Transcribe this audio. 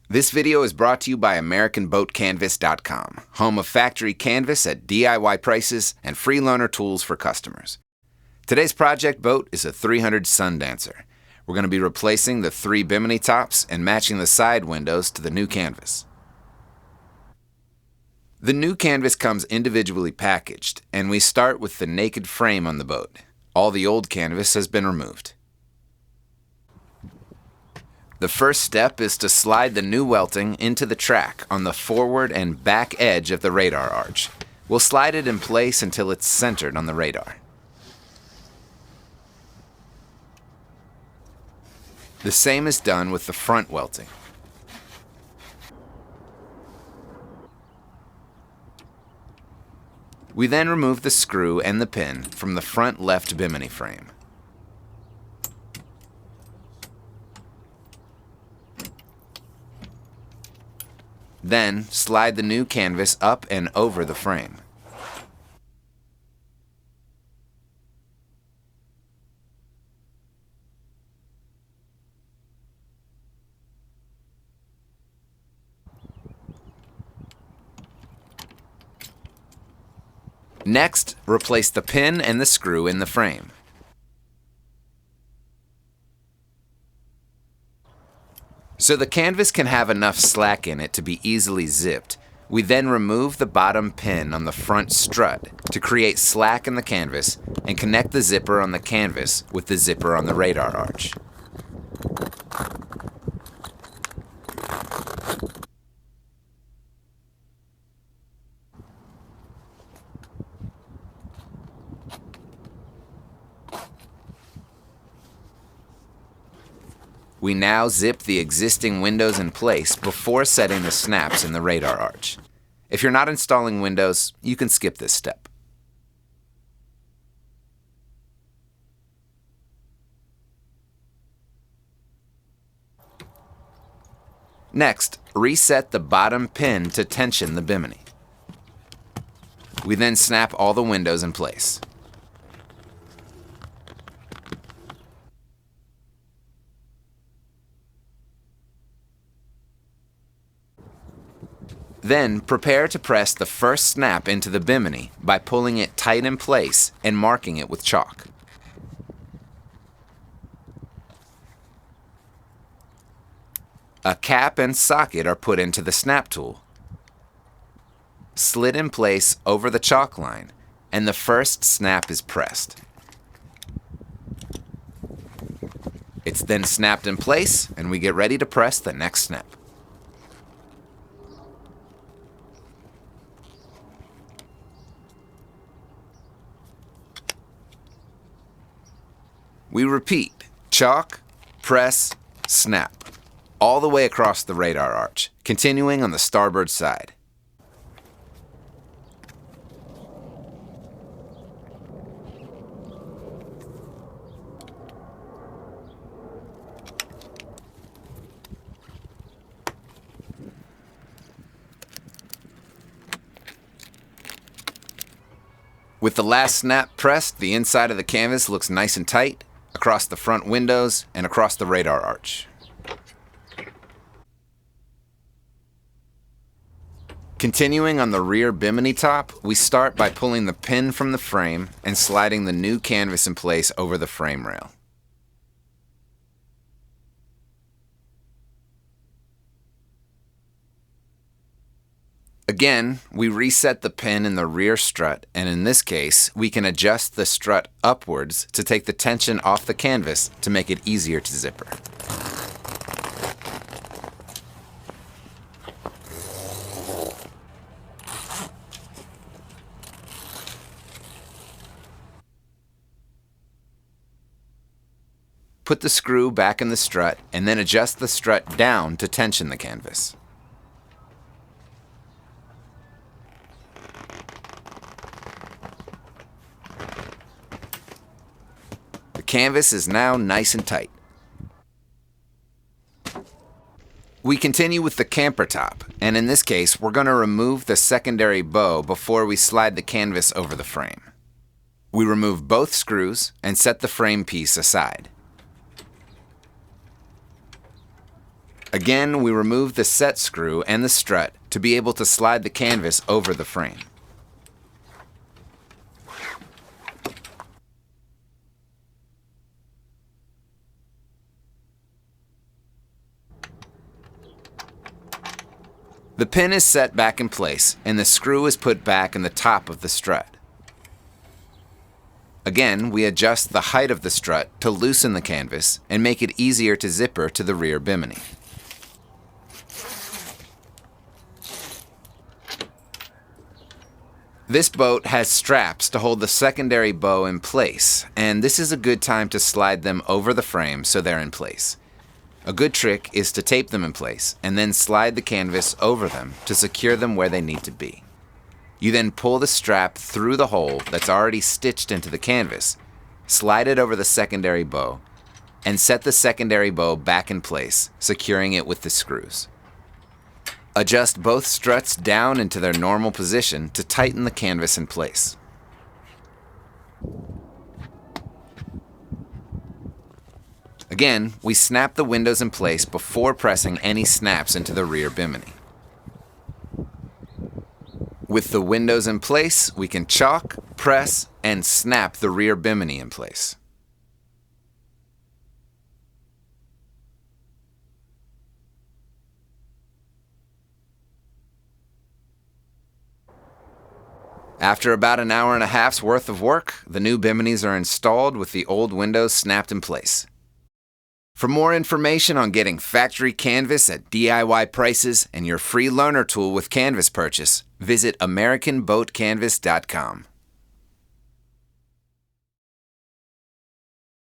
This video is brought to you by AmericanBoatCanvas.com, home of factory canvas at DIY prices and free loaner tools for customers. Today's project boat is a 300 Sundancer. We're going to be replacing the 3 Bimini tops and matching the side windows to the new canvas. The new canvas comes individually packaged, and we start with the naked frame on the boat. All the old canvas has been removed. The first step is to slide the new welting into the track on the forward and back edge of the radar arch. We'll slide it in place until it's centered on the radar. The same is done with the front welting. We then remove the screw and the pin from the front left Bimini frame. Then, slide the new canvas up and over the frame. Next, replace the pin and the screw in the frame. So the canvas can have enough slack in it to be easily zipped, we then remove the bottom pin on the front strut to create slack in the canvas and connect the zipper on the canvas with the zipper on the radar arch. We now zip the existing windows in place before setting the snaps in the radar arch. If you're not installing windows, you can skip this step. Next, reset the bottom pin to tension the Bimini. We then snap all the windows in place. Then, prepare to press the first snap into the Bimini by pulling it tight in place and marking it with chalk. A cap and socket are put into the snap tool, slid in place over the chalk line, and the first snap is pressed. It's then snapped in place, and we get ready to press the next snap. We repeat, chalk, press, snap, all the way across the radar arch, continuing on the starboard side. With the last snap pressed, the inside of the canvas looks nice and tight, across the front windows and across the radar arch. Continuing on the rear Bimini top, we start by pulling the pin from the frame and sliding the new canvas in place over the frame rail. Again, we reset the pin in the rear strut, and in this case, we can adjust the strut upwards to take the tension off the canvas to make it easier to zipper. Put the screw back in the strut and then adjust the strut down to tension the canvas. The canvas is now nice and tight. We continue with the camper top, and in this case, we're going to remove the secondary bow before we slide the canvas over the frame. We remove both screws and set the frame piece aside. Again, we remove the set screw and the strut to be able to slide the canvas over the frame. The pin is set back in place and the screw is put back in the top of the strut. Again, we adjust the height of the strut to loosen the canvas and make it easier to zipper to the rear bimini. This boat has straps to hold the secondary bow in place, and this is a good time to slide them over the frame so they're in place. A good trick is to tape them in place and then slide the canvas over them to secure them where they need to be. You then pull the strap through the hole that's already stitched into the canvas, slide it over the secondary bow, and set the secondary bow back in place, securing it with the screws. Adjust both struts down into their normal position to tighten the canvas in place. Again, we snap the windows in place before pressing any snaps into the rear bimini. With the windows in place, we can chalk, press, and snap the rear bimini in place. After about an hour and a half's worth of work, the new biminis are installed with the old windows snapped in place. For more information on getting factory canvas at DIY prices and your free loaner tool with canvas purchase, visit AmericanBoatCanvas.com.